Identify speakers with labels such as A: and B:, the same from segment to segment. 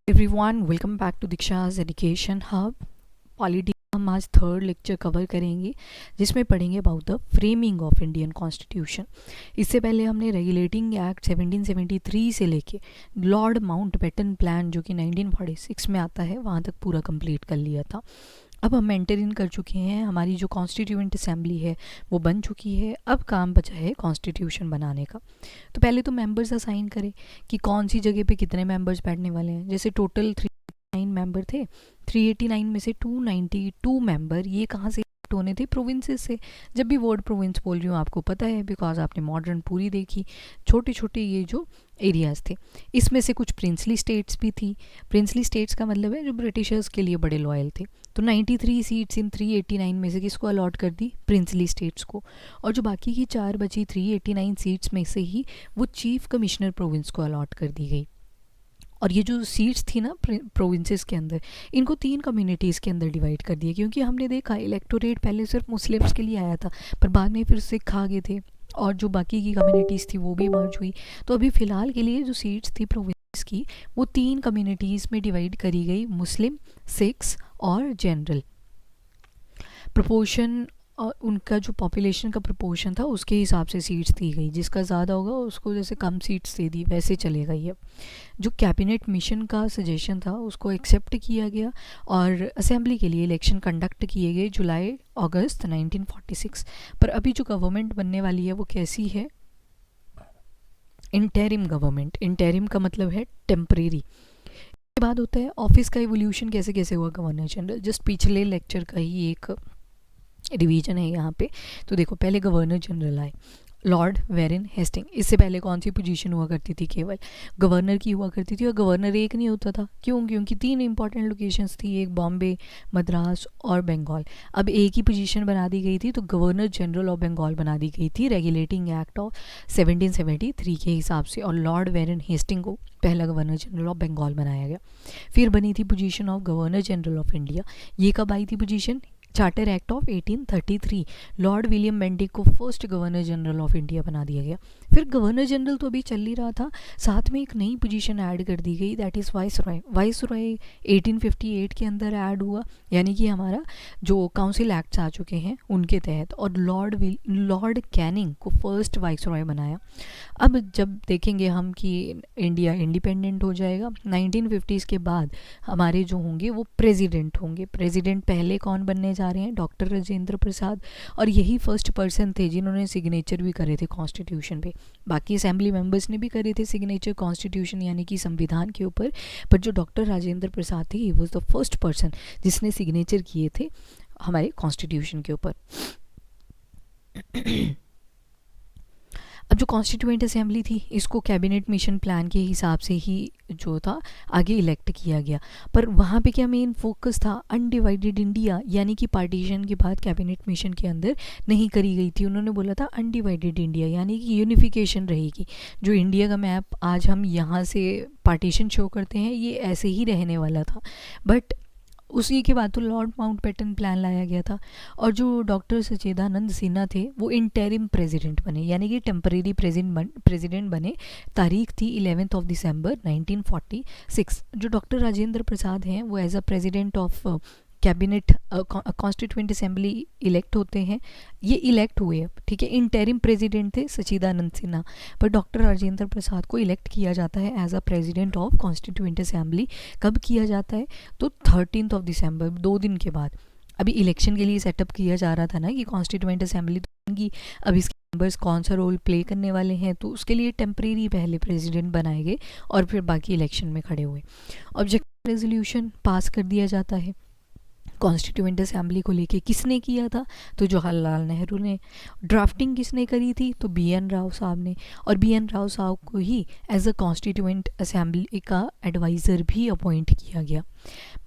A: Everyone welcome back to Diksha's education hub. Polity हम आज third lecture cover करेंगे जिसमें पढ़ेंगे about the framing of Indian constitution. इससे पहले हमने रेगुलेटिंग एक्ट 1773 से लेके लॉर्ड माउंटबेटन प्लान जो कि 1946 में आता है वहाँ तक पूरा कंप्लीट कर लिया था। अब हम एंटर इन कर चुके हैं, हमारी जो कॉन्स्टिट्यूएंट असेंबली है वो बन चुकी है। अब काम बचा है कॉन्स्टिट्यूशन बनाने का। तो पहले तो मेंबर्स असाइन करें कि कौन सी जगह पे कितने मेंबर्स बैठने वाले हैं। जैसे टोटल 389 मेंबर थे, 389 में से 292 मेंबर ये कहाँ से elect होने थे? प्रोविंसेस से। जब भी वर्ड प्रोविंस बोल रही हूँ आपको पता है, बिकॉज आपने मॉडर्न पूरी देखी। छोटे छोटे ये जो एरियाज़ थे, इसमें से कुछ प्रिंसली स्टेट्स भी थी। प्रिंसली स्टेट्स का मतलब है जो ब्रिटिशर्स के लिए बड़े लॉयल थे। तो 93 सीट्स इन 389 में से किसको अलॉट कर दी? प्रिंसली स्टेट्स को। और जो बाकी की 4 बची 389 सीट्स में से ही वो चीफ कमिश्नर प्रोविंस को अलॉट कर दी गई। और ये जो सीट्स थी ना प्रोविंसेस के अंदर, इनको 3 कम्युनिटीज़ के अंदर डिवाइड कर दिया, क्योंकि हमने देखा इलेक्टोरेट पहले सिर्फ मुस्लिम्स के लिए आया था, पर बाद में फिर सिख आ गए थे और जो बाकी की कम्युनिटीज़ थी वो भी मर्ज हुई। तो अभी फ़िलहाल के लिए जो सीट्स थी प्रोविंस की वो 3 कम्युनिटीज़ में डिवाइड करी गई, मुस्लिम, सिख्स और जनरल। प्रोपोर्शन और उनका जो पॉपुलेशन का प्रोपोर्शन था उसके हिसाब से सीट्स दी गई। जिसका ज़्यादा होगा उसको जैसे कम सीट्स दे दी, वैसे चलेगा ये। जो कैबिनेट मिशन का सजेशन था उसको एक्सेप्ट किया गया और असेंबली के लिए इलेक्शन कंडक्ट किए गए जुलाई अगस्त 1946। पर अभी जो गवर्नमेंट बनने वाली है वो कैसी है? Interim government. इंटरिम का मतलब है टेम्परेरी। इसके बाद होता है ऑफिस का इवोल्यूशन कैसे कैसे हुआ गवर्नर जनरल। जस्ट पिछले लेक्चर का ही एक डिवीजन है यहाँ पे। तो देखो, पहले गवर्नर जनरल आए, लॉर्ड वेरिन हेस्टिंग। इससे पहले कौन सी पोजीशन हुआ करती थी? केवल गवर्नर की हुआ करती थी, और गवर्नर एक नहीं होता था। क्यों? क्योंकि 3 इंपॉर्टेंट लोकेशंस थी, एक बॉम्बे, मद्रास और बंगाल। अब एक ही पोजीशन बना दी गई थी, तो गवर्नर जनरल ऑफ बंगाल बना दी गई थी रेगुलेटिंग एक्ट ऑफ 1773 के हिसाब से, और लॉर्ड वेरिन हेस्टिंग को पहला गवर्नर जनरल ऑफ बंगाल बनाया गया। फिर बनी थी position of governor general of India. ये कब आई थी position? Charter act of 1833। Lord William Bentinck को first governor general of India बना दिया गया। फिर गवर्नर जनरल तो अभी चल ही रहा था, साथ में एक नई पोजीशन ऐड कर दी गई, दैट इज़ वाइसरॉय। वाइसरॉय 1858 के अंदर ऐड हुआ, यानी कि हमारा जो काउंसिल एक्ट्स आ चुके हैं उनके तहत। और लॉर्ड कैनिंग को फर्स्ट वाइसरॉय बनाया। अब जब देखेंगे हम कि इंडिया इंडिपेंडेंट हो जाएगा 1950s के बाद, हमारे जो होंगे वो प्रेसिडेंट होंगे। प्रेसिडेंट पहले कौन बनने जा रहे हैं? डॉक्टर राजेंद्र प्रसाद। और यही फर्स्ट पर्सन थे जिन्होंने सिग्नेचर भी करे थे कॉन्स्टिट्यूशन पे। बाकी असेंबली मेंबर्स ने भी करे थे सिग्नेचर कॉन्स्टिट्यूशन यानी कि संविधान के ऊपर, पर जो डॉक्टर राजेंद्र प्रसाद थे, he was the first person जिसने सिग्नेचर किए थे हमारे कॉन्स्टिट्यूशन के ऊपर। अब जो कॉन्स्टिट्यूएंट असेंबली थी, इसको कैबिनेट मिशन प्लान के हिसाब से ही जो था आगे इलेक्ट किया गया। पर वहाँ पे क्या मेन फोकस था? अनडिवाइडेड इंडिया, यानी कि पार्टीशन के बाद कैबिनेट मिशन के अंदर नहीं करी गई थी। उन्होंने बोला था अनडिवाइडेड इंडिया, यानी कि यूनिफिकेशन रहेगी। जो इंडिया का मैप आज हम यहाँ से पार्टीशन शो करते हैं ये ऐसे ही रहने वाला था। बट उसी के बाद तो लॉर्ड माउंटबेटन प्लान लाया गया था, और जो डॉक्टर सच्चिदानंद सिन्हा थे वो इंटरिम प्रेसिडेंट बने, यानी कि टेम्परेरी प्रेसिडेंट बने। तारीख थी 11 दिसंबर 1946। जो डॉक्टर राजेंद्र प्रसाद हैं वो as a president of cabinet constituent assembly elect होते हैं। ये इलेक्ट हुए, ठीक है। इंटरिम प्रेसिडेंट थे सच्चिदानंद सिन्हा, पर डॉक्टर राजेंद्र प्रसाद को इलेक्ट किया जाता है as a president of constituent assembly. कब किया जाता है? तो 13 दिसंबर, 2 दिन के बाद। अभी इलेक्शन के लिए सेटअप किया जा रहा था ना कि कॉन्स्टिट्यूएंट असेंबली तो बनेगी, अब इसके मेंबर्स कौन सा रोल प्ले करने वाले हैं, तो उसके लिए टेम्परेरी पहले प्रेसिडेंट बनाए गए और फिर बाकी इलेक्शन में खड़े हुए। ऑब्जेक्टिव रेजोल्यूशन पास कर दिया जाता है कॉन्स्टिट्यूएंट असेंबली को लेके। किसने किया था? तो जवाहरलाल नेहरू ने। ड्राफ्टिंग किसने करी थी? तो BN राव साहब ने। और BN राव साहब को ही एज अ कॉन्स्टिट्यूएंट असेंबली का एडवाइज़र भी अपॉइंट किया गया।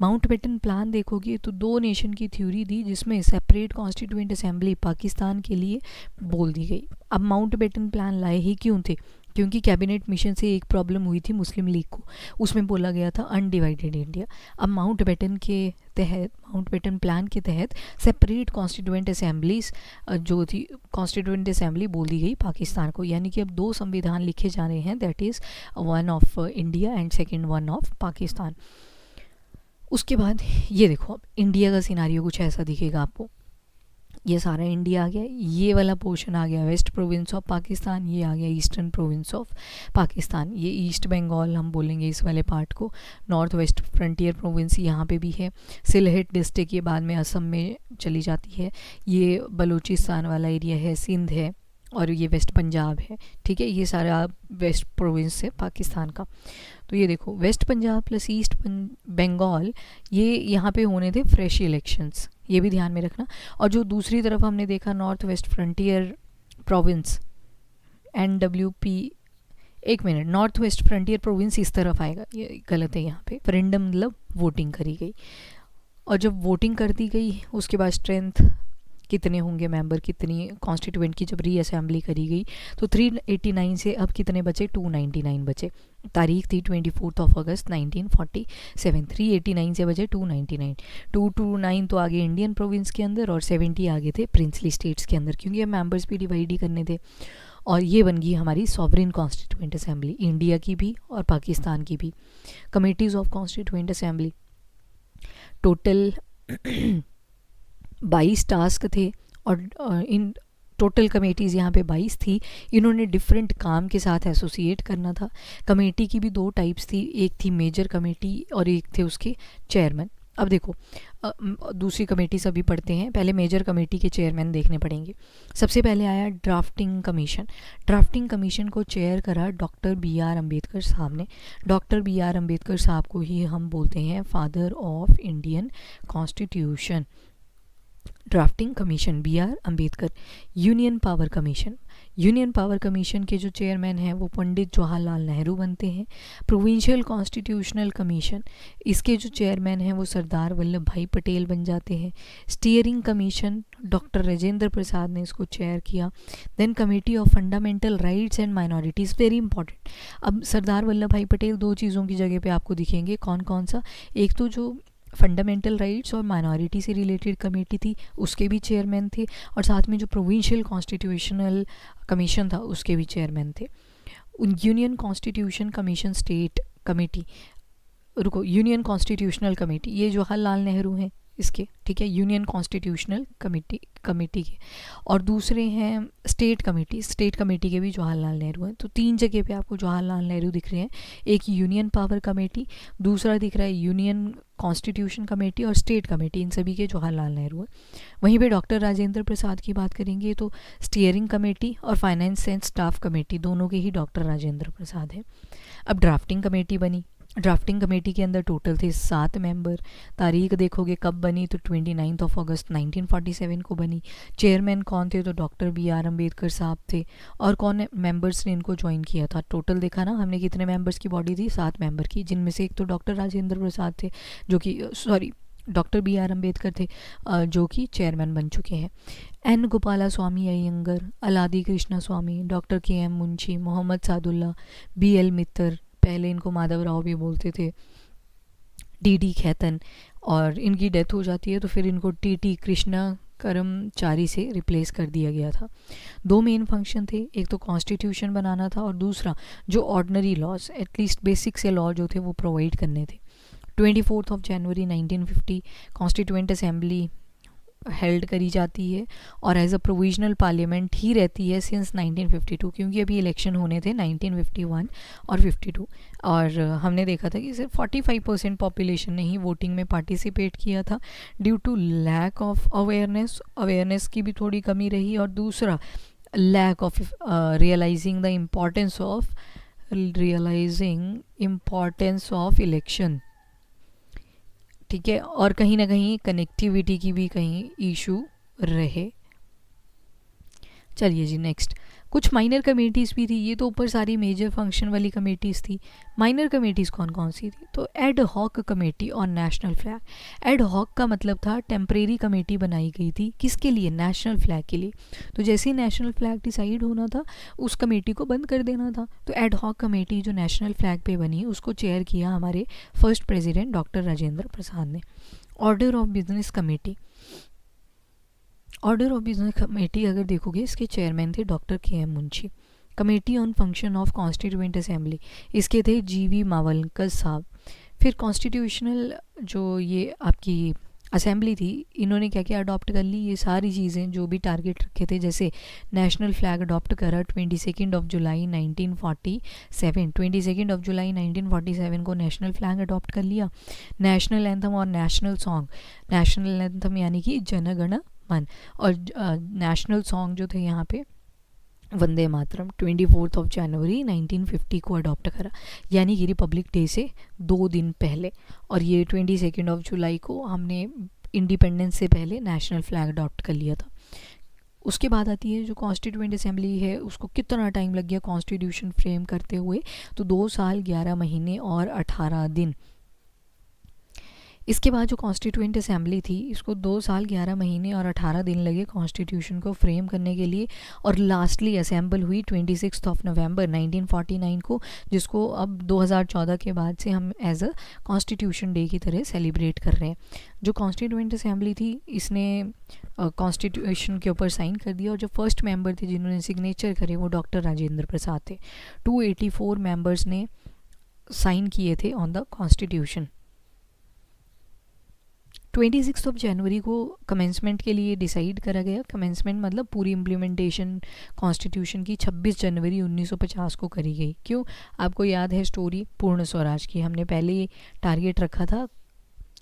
A: माउंटबेटन प्लान देखोगे तो 2 नेशन की थ्योरी दी, जिसमें सेपरेट कॉन्स्टिट्यूएंट असेंबली पाकिस्तान के लिए बोल दी गई। अब माउंटबेटन प्लान लाए ही क्यों थे? क्योंकि कैबिनेट मिशन से एक प्रॉब्लम हुई थी मुस्लिम लीग को, उसमें बोला गया था अनडिवाइडेड इंडिया। अब माउंटबेटन प्लान के तहत सेपरेट कॉन्स्टिट्यूएंट असेंबलीज जो थी, कॉन्स्टिट्यूएंट असेंबली बोल दी गई पाकिस्तान को, यानी कि अब 2 संविधान लिखे जा रहे हैं, that is one of India and second one of Pakistan. उसके बाद ये देखो, अब इंडिया का सिनारियो कुछ ऐसा दिखेगा आपको। ये सारा इंडिया आ गया, ये वाला पोर्शन आ गया वेस्ट प्रोविंस ऑफ पाकिस्तान, ये आ गया ईस्टर्न प्रोविंस ऑफ पाकिस्तान, ये ईस्ट बंगाल हम बोलेंगे इस वाले पार्ट को, नॉर्थ वेस्ट फ्रंटियर प्रोविंस यहाँ पे भी है, सिलहेट डिस्ट्रिक्ट ये बाद में असम में चली जाती है, ये बलूचिस्तान वाला एरिया है, सिंध है, और ये वेस्ट पंजाब है। ठीक है, ये सारा वेस्ट प्रोविंस है पाकिस्तान का। तो ये देखो, वेस्ट पंजाब प्लस ईस्ट बंगाल, ये यहाँ पे होने थे फ्रेश इलेक्शंस, ये भी ध्यान में रखना। और जो दूसरी तरफ हमने देखा north west frontier province NWP, एक minute, north west frontier province इस तरफ आएगा, ये गलत है, यहाँ पे रेफरेंडम मतलब वोटिंग करी गई, और जब वोटिंग कर दी गई उसके बाद स्ट्रेंथ कितने होंगे मेंबर, कितनी कॉन्स्टिट्यूएंट की जब रीअसेंबली करी गई तो 389 से अब कितने बचे, 299 बचे। तारीख थी 24 अगस्त 1947, 389 से बचे 299, 229 तो आगे इंडियन प्रोविंस के अंदर और 70 आगे थे प्रिंसली स्टेट्स के अंदर, क्योंकि अब मेंबर्स भी डिवाइड ही करने थे। और ये बन गई हमारी सॉवरेन कॉन्स्टिट्यूएंट असेंबली, इंडिया की भी और पाकिस्तान की भी। Committees of constituent assembly total 22 task थे, और इन टोटल कमेटीज़ यहाँ पे 22 थी। इन्होंने डिफरेंट काम के साथ एसोसिएट करना था। कमेटी की भी 2 टाइप्स थी, एक थी मेजर कमेटी और एक थे उसके चेयरमैन। अब देखो, दूसरी कमेटी सभी पढ़ते हैं, पहले मेजर कमेटी के चेयरमैन देखने पड़ेंगे। सबसे पहले आया ड्राफ्टिंग कमीशन। ड्राफ्टिंग कमीशन को चेयर करा डॉक्टर BR अम्बेडकर साहब ने। डॉक्टर BR अम्बेडकर साहब को ही हम बोलते हैं father of Indian constitution. Drafting commission BR Ambedkar. Union power commission, union power commission के जो चेयरमैन हैं वो पंडित जवाहरलाल नेहरू बनते हैं। प्रोविंशियल कॉन्स्टिट्यूशनल कमीशन, इसके जो चेयरमैन हैं वो सरदार वल्लभ भाई पटेल बन जाते हैं। Steering commission, doctor Rajendra Prasad ने इसको चेयर किया। Then committee of fundamental rights and minorities, very important. अब सरदार वल्लभ भाई पटेल 2 चीज़ों की जगह पे आपको दिखेंगे, कौन कौन सा, एक तो जो फंडामेंटल राइट्स और माइनॉरिटी से रिलेटेड कमेटी थी उसके भी चेयरमैन थे, और साथ में जो प्रोविंशियल कॉन्स्टिट्यूशनल कमीशन था उसके भी चेयरमैन थे। Union constitution commission state committee, union constitutional committee, ये जवाहरलाल नेहरू हैं इसके, ठीक है, यूनियन कॉन्स्टिट्यूशनल कमेटी के। और दूसरे हैं स्टेट कमेटी, स्टेट कमेटी के भी जवाहरलाल नेहरू हैं। तो 3 जगह पे आपको जवाहरलाल नेहरू दिख रहे हैं, एक यूनियन पावर कमेटी, दूसरा दिख रहा है यूनियन कॉन्स्टिट्यूशन कमेटी, और स्टेट कमेटी, इन सभी के जवाहरलाल नेहरू हैं। वहीं पे डॉक्टर राजेंद्र प्रसाद की बात करेंगे तो स्टीयरिंग कमेटी और फाइनेंस एंड स्टाफ कमेटी दोनों के ही डॉक्टर राजेंद्र प्रसाद हैं। अब ड्राफ्टिंग कमेटी बनी। ड्राफ्टिंग कमेटी के अंदर टोटल थे 7 मेंबर। तारीख देखोगे कब बनी तो 29 अगस्त 1947 को बनी। चेयरमैन कौन थे तो डॉक्टर BR अम्बेडकर साहब थे। और कौन मेंबर्स ने इनको ज्वाइन किया था, टोटल देखा ना हमने कितने मेंबर्स की बॉडी थी, 7 मेंबर की, जिनमें से एक तो डॉक्टर राजेंद्र प्रसाद थे जो कि डॉक्टर BR अम्बेडकर थे जो कि चेयरमैन बन चुके हैं। N Gopala Swami Ayyangar, Alladi Krishna Swami, doctor KM Munshi, Mohammed Saadulla, BL Mitter, पहले इनको माधव राव भी बोलते थे, DD खैतन, और इनकी डेथ हो जाती है तो फिर इनको TT कृष्णा कर्मचारी से रिप्लेस कर दिया गया था। 2 मेन फंक्शन थे, एक तो कॉन्स्टिट्यूशन बनाना था और दूसरा जो ऑर्डनरी लॉज, एटलीस्ट बेसिक से लॉ जो थे वो प्रोवाइड करने थे। 24 जनवरी 1950 कॉन्स्टिट्यूएंट असेंबली हेल्ड करी जाती है और एज अ प्रोविजनल पार्लियामेंट ही रहती है सिंस 1952, क्योंकि अभी इलेक्शन होने थे 1951 और 52, और हमने देखा था कि सिर्फ 45% पॉपुलेशन ने ही वोटिंग में पार्टिसिपेट किया था due to lack of awareness की भी थोड़ी कमी रही, और दूसरा lack of realising importance of election, ठीक है, और कहीं ना कहीं कनेक्टिविटी की भी कहीं इशू रहे। चलिए जी नेक्स्ट, कुछ माइनर कमेटीज़ भी थी, ये तो ऊपर सारी मेजर फंक्शन वाली कमेटीज़ थी। माइनर कमेटीज़ कौन कौन सी थी? तो ad hoc committee on national flag. Ad hoc का मतलब था टेम्परेरी कमेटी बनाई गई थी, किसके लिए? नेशनल फ्लैग के लिए। तो जैसे ही नेशनल फ्लैग डिसाइड होना था उस कमेटी को बंद कर देना था। तो एड हॉक कमेटी जो नेशनल फ्लैग पे बनी उसको चेयर किया हमारे first president doctor Rajendra Prasad ने। Order of business committee, order of business committee अगर देखोगे इसके चेयरमैन थे doctor KM. Munshi. Committee on function of constituent assembly, इसके थे जी.वी. मावलकर साहब। फिर कॉन्स्टिट्यूशनल जो ये आपकी असेंबली थी, इन्होंने क्या क्या अडॉप्ट कर ली? ये सारी चीज़ें जो भी टारगेट रखे थे, जैसे नेशनल फ्लैग अडॉप्ट करा 22 जुलाई 1947। 22 जुलाई 1947 को नेशनल फ्लैग अडॉप्ट कर लिया। नेशनल एंथम और नेशनल सॉन्ग, नेशनल एंथम यानी कि जन गण मन, और नेशनल सॉन्ग जो थे यहाँ पे वंदे मातरम 24 जनवरी 1950 को अडॉप्ट करा, यानी कि रिपब्लिक डे से 2 दिन पहले। और ये 22 जुलाई को हमने इंडिपेंडेंस से पहले नेशनल फ्लैग अडॉप्ट कर लिया था। उसके बाद आती है जो कॉन्स्टिट्यूएंट असेंबली है, उसको कितना टाइम लग गया कॉन्स्टिट्यूशन फ्रेम करते हुए? तो 2 साल 11 महीने और 18 दिन। इसके बाद जो कॉन्स्टिट्यूएंट असेंबली थी, इसको 2 साल 11 महीने और 18 दिन लगे कॉन्स्टिट्यूशन को फ्रेम करने के लिए, और लास्टली असेंबल हुई 26 नवंबर 1949 को, जिसको अब 2014 के बाद से हम एज अ कॉन्स्टिट्यूशन डे की तरह सेलिब्रेट कर रहे हैं। जो कॉन्स्टिट्यूएंट असेंबली थी इसने कॉन्स्टिट्यूशन के ऊपर साइन कर दिया, और जो फर्स्ट मेंबर थे जिन्होंने सिग्नेचर करे वो डॉक्टर राजेंद्र प्रसाद थे। 284 मेंबर्स ने साइन किए थे ऑन द कॉन्स्टिट्यूशन। 26 जनवरी को कमेंसमेंट के लिए डिसाइड करा गया। कमेंसमेंट मतलब पूरी इम्प्लीमेंटेशन कॉन्स्टिट्यूशन की 26 जनवरी 1950 को करी गई। क्यों? आपको याद है स्टोरी पूर्ण स्वराज की, हमने पहले टारगेट रखा था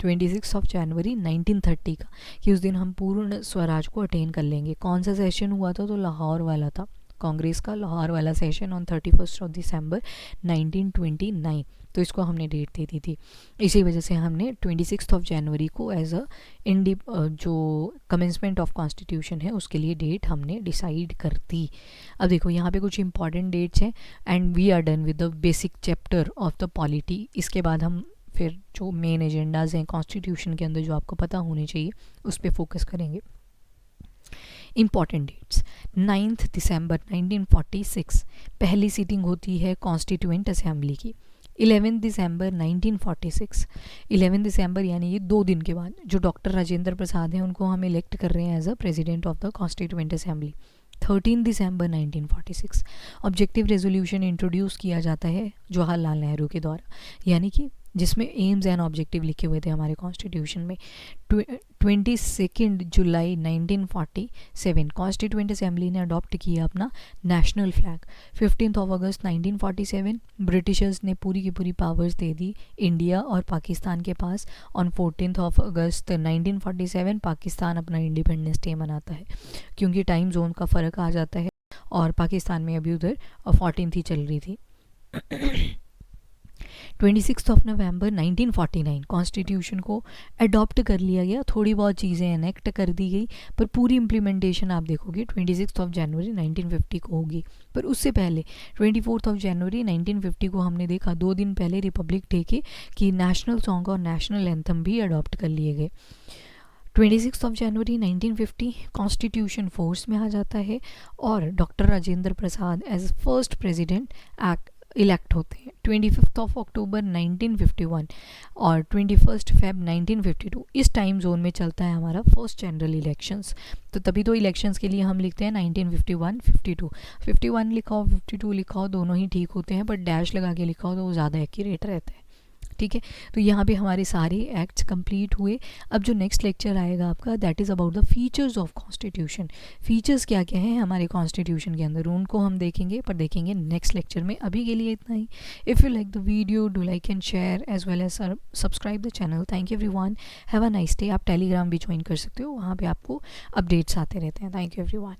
A: 26 जनवरी 1930 का, कि उस दिन हम पूर्ण स्वराज को अटेन कर लेंगे। कौन सा सेशन हुआ था? तो लाहौर वाला था, कांग्रेस का लाहौर वाला सेशन ऑन 31 दिसंबर 1929। तो इसको हमने डेट दे दी थी। इसी वजह से हमने 26 जनवरी को एज अ जो कमेंसमेंट ऑफ कॉन्स्टिट्यूशन है उसके लिए डेट हमने डिसाइड कर दी। अब देखो यहाँ पे कुछ इंपॉर्टेंट डेट्स हैं, and we are done with the basic chapter of the polity. इसके बाद हम फिर जो मेन एजेंडाज हैं कॉन्स्टिट्यूशन के अंदर जो आपको पता होने चाहिए उस पर फोकस करेंगे। इम्पॉर्टेंट डेट्स, 9 दिसंबर 1946 पहली सीटिंग होती है कॉन्स्टिट्यूएंट असेंबली की। 11 दिसंबर 1946, 11 दिसंबर यानी ये 2 दिन के बाद जो डॉक्टर राजेंद्र प्रसाद हैं उनको हम इलेक्ट कर रहे हैं as a president of the constituent assembly. 13 दिसंबर 1946 ऑब्जेक्टिव रेजोल्यूशन इंट्रोड्यूस किया जाता है जवाहरलाल नेहरू के द्वारा, यानी कि जिसमें एम्स एंड ऑब्जेक्टिव लिखे हुए थे हमारे कॉन्स्टिट्यूशन में। 22 जुलाई 1947 कॉन्स्टिट्यूएंट असेंबली ने अडॉप्ट किया अपना नेशनल फ्लैग। 15 अगस्त 1947 ब्रिटिशर्स ने पूरी की पूरी पावर्स दे दी इंडिया और पाकिस्तान के पास। ऑन 14 अगस्त 1947 पाकिस्तान अपना इंडिपेंडेंस डे मनाता है, क्योंकि टाइम जोन का फ़र्क आ जाता है और पाकिस्तान में अभी उधर 14th ही चल रही थी। 26 नवंबर 1949 कॉन्स्टिट्यूशन को अडॉप्ट कर लिया गया। थोड़ी बहुत चीज़ें एनेक्ट कर दी गई, पर पूरी इम्प्लीमेंटेशन आप देखोगे 26 जनवरी 1950 को होगी। पर उससे पहले 24 जनवरी 1950 को हमने देखा 2 दिन पहले रिपब्लिक डे के कि नेशनल सॉन्ग और नेशनल एंथम भी अडॉप्ट कर लिए गए। 26 जनवरी 1950 कॉन्स्टिट्यूशन फोर्स में आ जाता है और डॉक्टर राजेंद्र प्रसाद एज फर्स्ट प्रेसिडेंट इलेक्ट होते हैं। 25 अक्टूबर 1951 और 21 फेब 1952 इस टाइम जोन में चलता है हमारा फर्स्ट जनरल इलेक्शंस। तो तभी तो इलेक्शंस के लिए हम लिखते हैं 1951 52। 51 लिखाओ 52 लिखाओ दोनों ही ठीक होते हैं, पर डैश लगा के लिखाओ तो वो ज़्यादा एक्यूरेट रहता है। ठीक है, तो यहाँ पे हमारे सारे एक्ट्स कंप्लीट हुए। अब जो नेक्स्ट लेक्चर आएगा आपका that is about the features of constitution. Features क्या क्या हैं हमारे कॉन्स्टिट्यूशन के अंदर उनको हम देखेंगे, पर देखेंगे नेक्स्ट लेक्चर में। अभी के लिए इतना ही। If you like the video do like and share as well as subscribe the channel. Thank you everyone, have a nice day. आप टेलीग्राम भी ज्वाइन कर सकते हो, वहाँ पर आपको अपडेट्स आते रहते हैं। Thank you everyone.